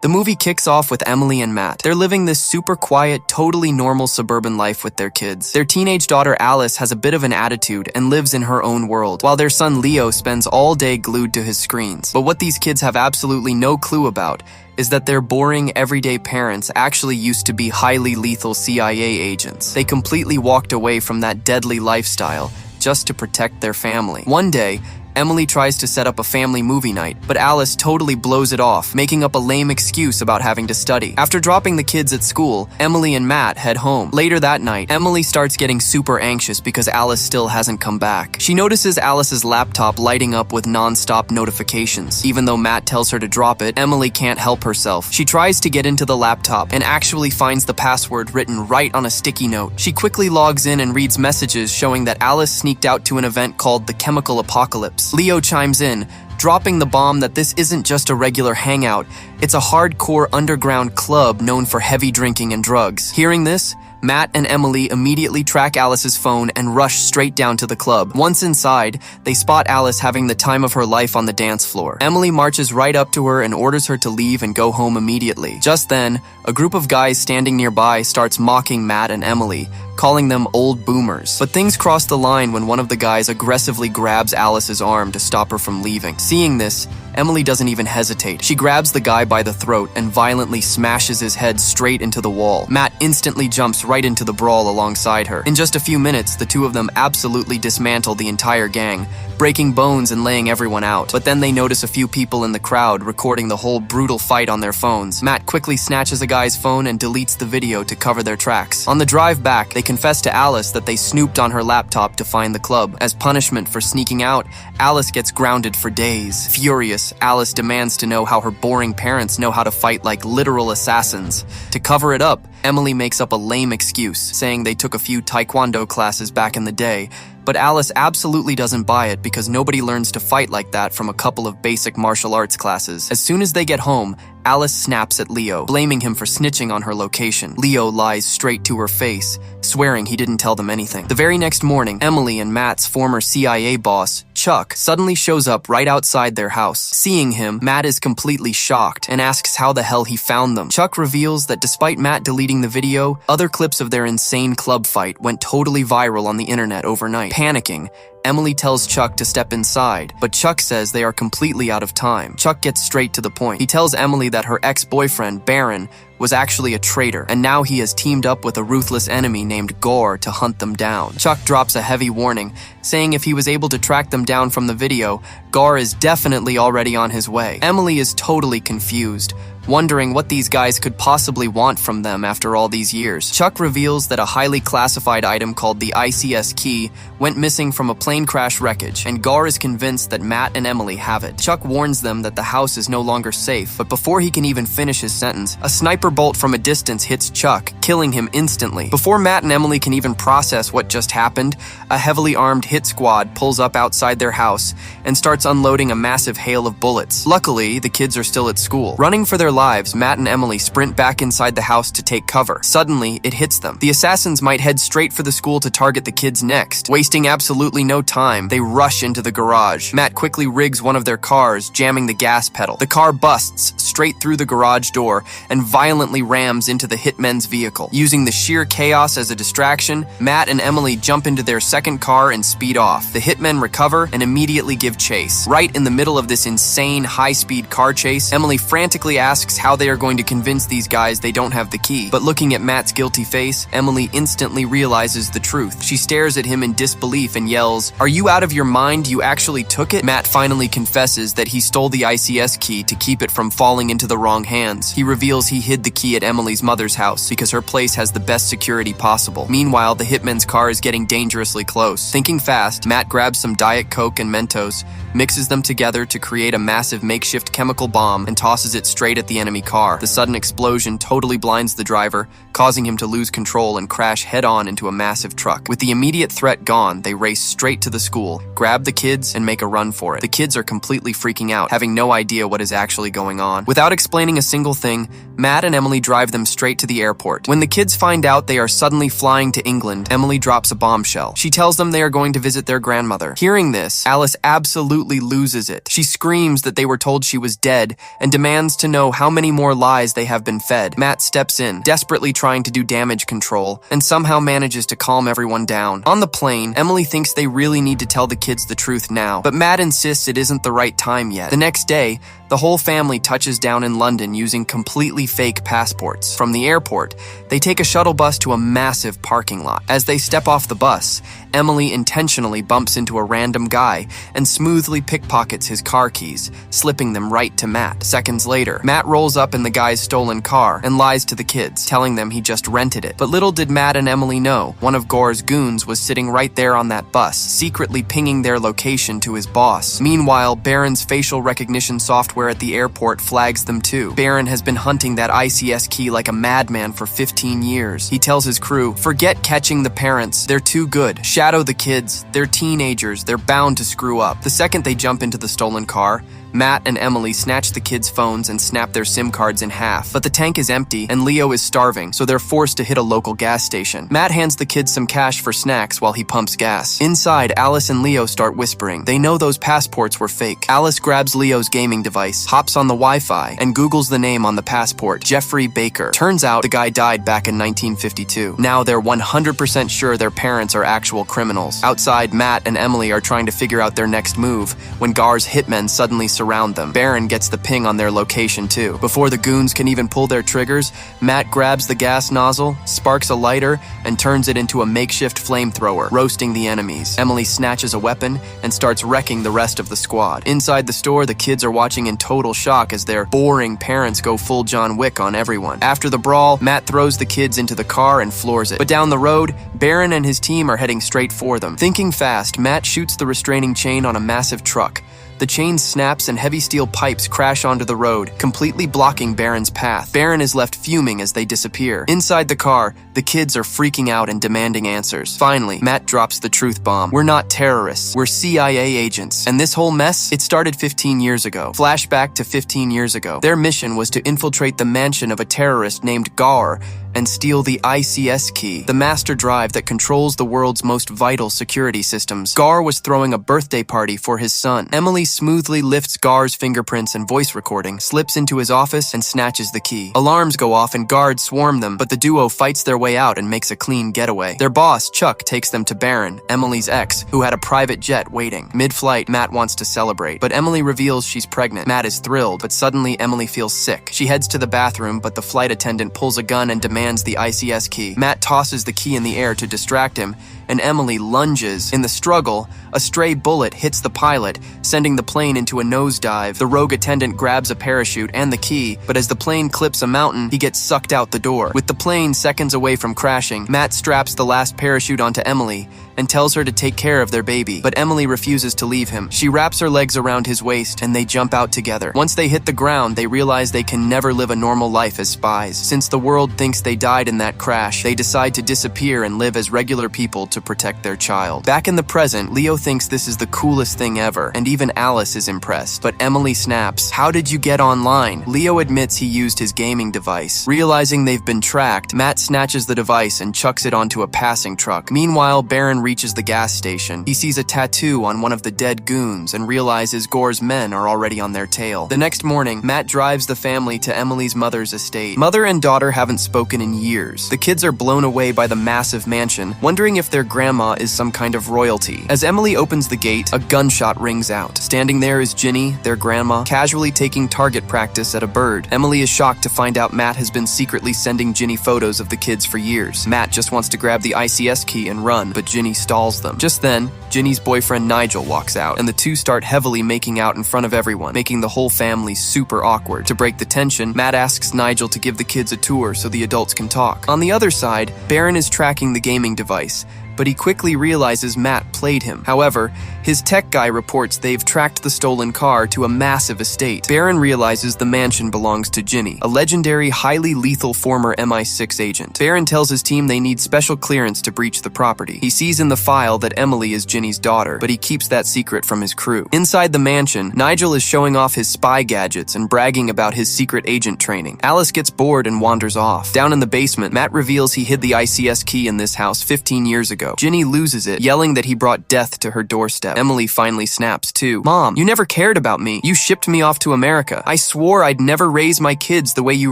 The movie kicks off with Emily and Matt. They're living this super quiet, totally normal suburban life with their kids. Their teenage daughter Alice has a bit of an attitude and lives in her own world, while their son Leo spends all day glued to his screens. But what these kids have absolutely no clue about is that their boring, everyday parents actually used to be highly lethal CIA agents. They completely walked away from that deadly lifestyle just to protect their family. One day, Emily tries to set up a family movie night, but Alice totally blows it off, making up a lame excuse about having to study. After dropping the kids at school, Emily and Matt head home. Later that night, Emily starts getting super anxious because Alice still hasn't come back. She notices Alice's laptop lighting up with non-stop notifications. Even though Matt tells her to drop it, Emily can't help herself. She tries to get into the laptop and actually finds the password written right on a sticky note. She quickly logs in and reads messages showing that Alice sneaked out to an event called the Chemical Apocalypse. Leo chimes in, dropping the bomb that this isn't just a regular hangout, it's a hardcore underground club known for heavy drinking and drugs. Hearing this, Matt and Emily immediately track Alice's phone and rush straight down to the club. Once inside, they spot Alice having the time of her life on the dance floor. Emily marches right up to her and orders her to leave and go home immediately. Just then, a group of guys standing nearby starts mocking Matt and Emily, calling them old boomers. But things cross the line when one of the guys aggressively grabs Alice's arm to stop her from leaving. Seeing this, Emily doesn't even hesitate. She grabs the guy by the throat and violently smashes his head straight into the wall. Matt instantly jumps right into the brawl alongside her. In just a few minutes, the two of them absolutely dismantle the entire gang, breaking bones and laying everyone out. But then they notice a few people in the crowd recording the whole brutal fight on their phones. Matt quickly snatches a guy's phone and deletes the video to cover their tracks. On the drive back, they confess to Alice that they snooped on her laptop to find the club. As punishment for sneaking out, Alice gets grounded for days. Furious, Alice demands to know how her boring parents know how to fight like literal assassins. To cover it up, Emily makes up a lame excuse, saying they took a few taekwondo classes back in the day, but Alice absolutely doesn't buy it because nobody learns to fight like that from a couple of basic martial arts classes. As soon as they get home, Alice snaps at Leo, blaming him for snitching on her location. Leo lies straight to her face, swearing he didn't tell them anything. The very next morning, Emily and Matt's former CIA boss, Chuck, suddenly shows up right outside their house. Seeing him, Matt is completely shocked and asks how the hell he found them. Chuck reveals that despite Matt deleting the video, other clips of their insane club fight went totally viral on the internet overnight. Panicking, Emily tells Chuck to step inside, but Chuck says they are completely out of time. Chuck gets straight to the point. He tells Emily that her ex-boyfriend, Baron, was actually a traitor, and now he has teamed up with a ruthless enemy named Gore to hunt them down. Chuck drops a heavy warning, saying if he was able to track them down from the video, Gore is definitely already on his way. Emily is totally confused, wondering what these guys could possibly want from them after all these years. Chuck reveals that a highly classified item called the ICS key went missing from a plane crash wreckage, and Gar is convinced that Matt and Emily have it. Chuck warns them that the house is no longer safe, but before he can even finish his sentence, a sniper bolt from a distance hits Chuck, killing him instantly. Before Matt and Emily can even process what just happened, a heavily armed hit squad pulls up outside their house and starts unloading a massive hail of bullets. Luckily, the kids are still at school. Running for their lives, Matt and Emily sprint back inside the house to take cover. Suddenly, it hits them. The assassins might head straight for the school to target the kids next. Wasting absolutely no time, they rush into the garage. Matt quickly rigs one of their cars, jamming the gas pedal. The car busts straight through the garage door and violently rams into the hitmen's vehicle. Using the sheer chaos as a distraction, Matt and Emily jump into their second car and speed off. The hitmen recover and immediately give chase. Right in the middle of this insane high-speed car chase, Emily frantically asks how they are going to convince these guys they don't have the key. But looking at Matt's guilty face, Emily instantly realizes the truth. She stares at him in disbelief and yells, "Are you out of your mind? You actually took it?" Matt finally confesses that he stole the ICS key to keep it from falling into the wrong hands. He reveals he hid the key at Emily's mother's house because her place has the best security possible. Meanwhile, the hitman's car is getting dangerously close. Thinking fast, Matt grabs some Diet Coke and Mentos, mixes them together to create a massive makeshift chemical bomb, and tosses it straight at the enemy car. The sudden explosion totally blinds the driver, causing him to lose control and crash head-on into a massive truck. With the immediate threat gone, they race straight to the school, grab the kids, and make a run for it. The kids are completely freaking out, having no idea what is actually going on. Without explaining a single thing, Matt and Emily drive them straight to the airport. When the kids find out they are suddenly flying to England, Emily drops a bombshell. She tells them they are going to visit their grandmother. Hearing this, Alice absolutely absolutely loses it. She screams that they were told she was dead and demands to know how many more lies they have been fed. Matt steps in, desperately trying to do damage control, and somehow manages to calm everyone down. On the plane, Emily thinks they really need to tell the kids the truth now, but Matt insists it isn't the right time yet. The next day, the whole family touches down in London using completely fake passports. From the airport, they take a shuttle bus to a massive parking lot. As they step off the bus, Emily intentionally bumps into a random guy and smoothly pickpockets his car keys, slipping them right to Matt. Seconds later, Matt rolls up in the guy's stolen car and lies to the kids, telling them he just rented it. But little did Matt and Emily know, one of Gore's goons was sitting right there on that bus, secretly pinging their location to his boss. Meanwhile, Baron's facial recognition software at the airport flags them too. Baron has been hunting that ICS key like a madman for 15 years. He tells his crew, "Forget catching the parents. They're too good. Shadow the kids. They're teenagers. They're bound to screw up." The second they jump into the stolen car, Matt and Emily snatch the kids' phones and snap their SIM cards in half. But the tank is empty and Leo is starving, so they're forced to hit a local gas station. Matt hands the kids some cash for snacks while he pumps gas. Inside, Alice and Leo start whispering. They know those passports were fake. Alice grabs Leo's gaming device, hops on the Wi-Fi, and Googles the name on the passport, Jeffrey Baker. Turns out the guy died back in 1952. Now they're 100% sure their parents are actual criminals. Outside, Matt and Emily are trying to figure out their next move when Gar's hitmen suddenly surround them. Baron gets the ping on their location too. Before the goons can even pull their triggers, Matt grabs the gas nozzle, sparks a lighter, and turns it into a makeshift flamethrower, roasting the enemies. Emily snatches a weapon and starts wrecking the rest of the squad. Inside the store, the kids are watching in total shock as their boring parents go full John Wick on everyone. After the brawl, Matt throws the kids into the car and floors it. But down the road, Baron and his team are heading straight for them. Thinking fast, Matt shoots the restraining chain on a massive truck. The chain snaps and heavy steel pipes crash onto the road, completely blocking Baron's path. Baron is left fuming as they disappear. Inside the car, the kids are freaking out and demanding answers. Finally, Matt drops the truth bomb. "We're not terrorists, we're CIA agents. And this whole mess, it started 15 years ago." Flashback to 15 years ago. Their mission was to infiltrate the mansion of a terrorist named Gar and steal the ICS key, the master drive that controls the world's most vital security systems. Gar was throwing a birthday party for his son. Emily smoothly lifts Gar's fingerprints and voice recording, slips into his office, and snatches the key. Alarms go off and guards swarm them, but the duo fights their way out and makes a clean getaway. Their boss, Chuck, takes them to Baron, Emily's ex, who had a private jet waiting. Mid-flight, Matt wants to celebrate, but Emily reveals she's pregnant. Matt is thrilled, but suddenly Emily feels sick. She heads to the bathroom, but the flight attendant pulls a gun and demands the ICS key. Matt tosses the key in the air to distract him, and Emily lunges. In the struggle, a stray bullet hits the pilot, sending the plane into a nosedive. The rogue attendant grabs a parachute and the key, but as the plane clips a mountain, he gets sucked out the door. With the plane seconds away from crashing, Matt straps the last parachute onto Emily and tells her to take care of their baby, but Emily refuses to leave him. She wraps her legs around his waist and they jump out together. Once they hit the ground, they realize they can never live a normal life as spies. Since the world thinks they died in that crash, they decide to disappear and live as regular people to protect their child. Back in the present, Leo thinks this is the coolest thing ever, and even Alice is impressed. But Emily snaps, "How did you get online?" Leo admits he used his gaming device. Realizing they've been tracked, Matt snatches the device and chucks it onto a passing truck. Meanwhile, Baron reaches the gas station. He sees a tattoo on one of the dead goons and realizes Gore's men are already on their tail. The next morning, Matt drives the family to Emily's mother's estate. Mother and daughter haven't spoken in years. The kids are blown away by the massive mansion, wondering if their grandma is some kind of royalty. As Emily opens the gate, a gunshot rings out. Standing there is Ginny, their grandma, casually taking target practice at a bird. Emily is shocked to find out Matt has been secretly sending Ginny photos of the kids for years. Matt just wants to grab the ICS key and run, but Ginny stalls them. Just then, Ginny's boyfriend Nigel walks out, and the two start heavily making out in front of everyone, making the whole family super awkward. To break the tension, Matt asks Nigel to give the kids a tour so the adults can talk. On the other side, Baron is tracking the gaming device, but he quickly realizes Matt played him. However, his tech guy reports they've tracked the stolen car to a massive estate. Baron realizes the mansion belongs to Ginny, a legendary, highly lethal former MI6 agent. Baron tells his team they need special clearance to breach the property. He sees in the file that Emily is Ginny's daughter, but he keeps that secret from his crew. Inside the mansion, Nigel is showing off his spy gadgets and bragging about his secret agent training. Alice gets bored and wanders off. Down in the basement, Matt reveals he hid the ICS key in this house 15 years ago. ago. Ginny loses it, yelling that he brought death to her doorstep. Emily finally snaps too. Mom, you never cared about me. You shipped me off to America. I swore I'd never raise my kids the way you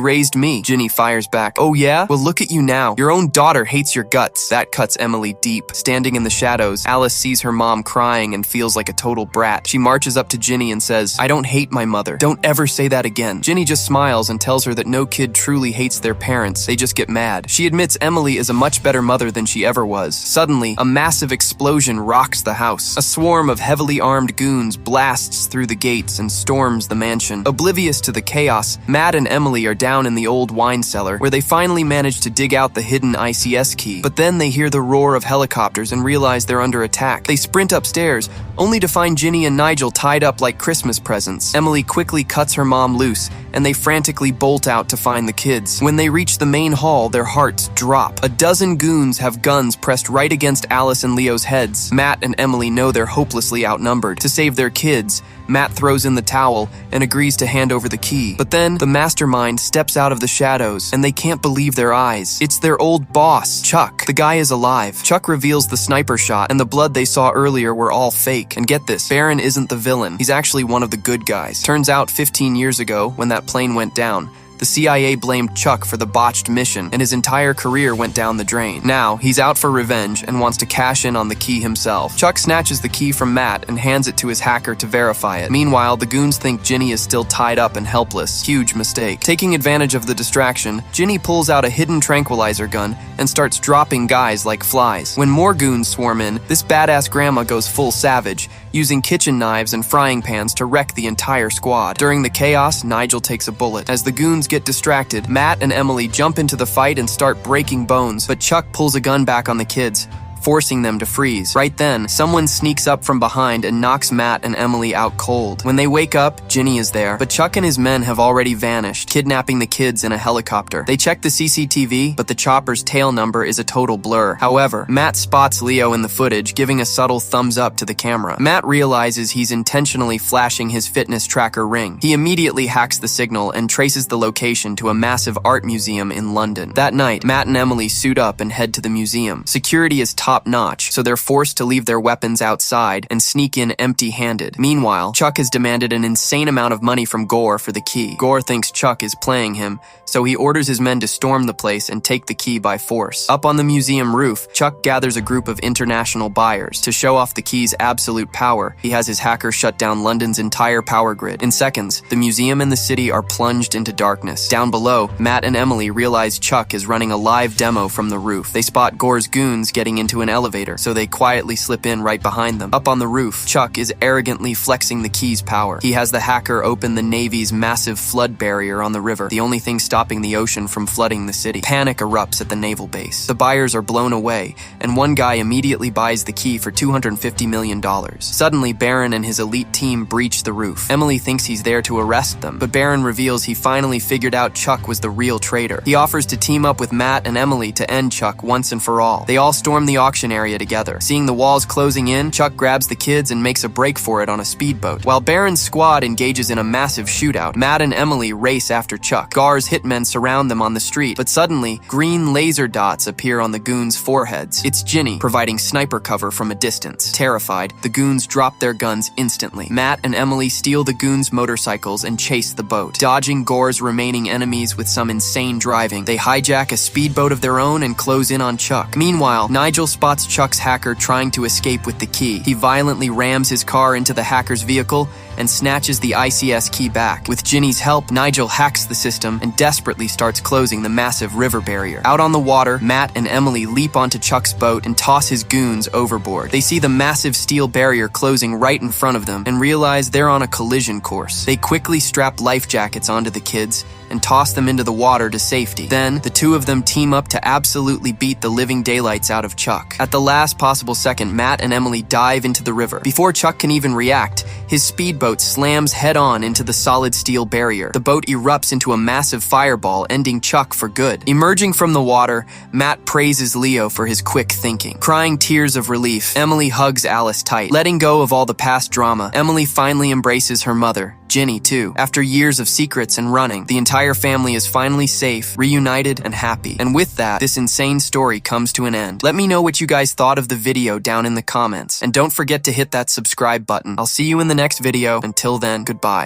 raised me. Ginny fires back. Oh yeah? Well, look at you now. Your own daughter hates your guts. That cuts Emily deep. Standing in the shadows, Alice sees her mom crying and feels like a total brat. She marches up to Ginny and says, I don't hate my mother. Don't ever say that again. Ginny just smiles and tells her that no kid truly hates their parents. They just get mad. She admits Emily is a much better mother than she ever was. Suddenly, a massive explosion rocks the house. A swarm of heavily armed goons blasts through the gates and storms the mansion. Oblivious to the chaos, Matt and Emily are down in the old wine cellar, where they finally manage to dig out the hidden ICS key. But then they hear the roar of helicopters and realize they're under attack. They sprint upstairs, only to find Ginny and Nigel tied up like Christmas presents. Emily quickly cuts her mom loose, and they frantically bolt out to find the kids. When they reach the main hall, their hearts drop. A dozen goons have guns pressed right against Alice and Leo's heads. Matt and Emily know they're hopelessly outnumbered. To save their kids, Matt throws in the towel and agrees to hand over the key. But then the mastermind steps out of the shadows, and they can't believe their eyes. It's their old boss, Chuck. The guy is alive. Chuck reveals the sniper shot, and the blood they saw earlier were all fake. And get this, Baron isn't the villain. He's actually one of the good guys. Turns out 15 years ago, when that plane went down, the CIA blamed Chuck for the botched mission, and his entire career went down the drain. Now, he's out for revenge and wants to cash in on the key himself. Chuck snatches the key from Matt and hands it to his hacker to verify it. Meanwhile, the goons think Ginny is still tied up and helpless. Huge mistake. Taking advantage of the distraction, Ginny pulls out a hidden tranquilizer gun and starts dropping guys like flies. When more goons swarm in, this badass grandma goes full savage, using kitchen knives and frying pans to wreck the entire squad. During the chaos, Nigel takes a bullet. As the goons get distracted, Matt and Emily jump into the fight and start breaking bones, but Chuck pulls a gun back on the kids, forcing them to freeze. Right then, someone sneaks up from behind and knocks Matt and Emily out cold. When they wake up, Ginny is there, but Chuck and his men have already vanished, kidnapping the kids in a helicopter. They check the CCTV, but the chopper's tail number is a total blur. However, Matt spots Leo in the footage, giving a subtle thumbs up to the camera. Matt realizes he's intentionally flashing his fitness tracker ring. He immediately hacks the signal and traces the location to a massive art museum in London. That night, Matt and Emily suit up and head to the museum. Security is top-notch, so they're forced to leave their weapons outside and sneak in empty-handed. Meanwhile, Chuck has demanded an insane amount of money from Gore for the key. Gore thinks Chuck is playing him, so he orders his men to storm the place and take the key by force. Up on the museum roof, Chuck gathers a group of international buyers. To show off the key's absolute power, he has his hacker shut down London's entire power grid. In seconds, the museum and the city are plunged into darkness. Down below, Matt and Emily realize Chuck is running a live demo from the roof. They spot Gore's goons getting into an elevator, so they quietly slip in right behind them. Up on the roof, Chuck is arrogantly flexing the key's power. He has the hacker open the Navy's massive flood barrier on the river, the only thing stopping the ocean from flooding the city. Panic erupts at the naval base. The buyers are blown away, and one guy immediately buys the key for $250 million. Suddenly, Baron and his elite team breach the roof. Emily thinks he's there to arrest them, but Baron reveals he finally figured out Chuck was the real traitor. He offers to team up with Matt and Emily to end Chuck once and for all. They all storm the auction area together. Seeing the walls closing in, Chuck grabs the kids and makes a break for it on a speedboat. While Baron's squad engages in a massive shootout, Matt and Emily race after Chuck. Gar's hitmen surround them on the street, but suddenly, green laser dots appear on the goons' foreheads. It's Ginny, providing sniper cover from a distance. Terrified, the goons drop their guns instantly. Matt and Emily steal the goons' motorcycles and chase the boat. Dodging Gore's remaining enemies with some insane driving, they hijack a speedboat of their own and close in on Chuck. Meanwhile, Nigel spots Chuck's hacker trying to escape with the key. He violently rams his car into the hacker's vehicle and snatches the ICS key back. With Ginny's help, Nigel hacks the system and desperately starts closing the massive river barrier. Out on the water, Matt and Emily leap onto Chuck's boat and toss his goons overboard. They see the massive steel barrier closing right in front of them and realize they're on a collision course. They quickly strap life jackets onto the kids and toss them into the water to safety. Then, the two of them team up to absolutely beat the living daylights out of Chuck. At the last possible second, Matt and Emily dive into the river. Before Chuck can even react, his speedboat slams head-on into the solid steel barrier. The boat erupts into a massive fireball, ending Chuck for good. Emerging from the water, Matt praises Leo for his quick thinking. Crying tears of relief, Emily hugs Alice tight. Letting go of all the past drama, Emily finally embraces her mother Ginny, too. After years of secrets and running, the entire family is finally safe, reunited, and happy. And with that, this insane story comes to an end. Let me know what you guys thought of the video down in the comments. And don't forget to hit that subscribe button. I'll see you in the next video. Until then, goodbye.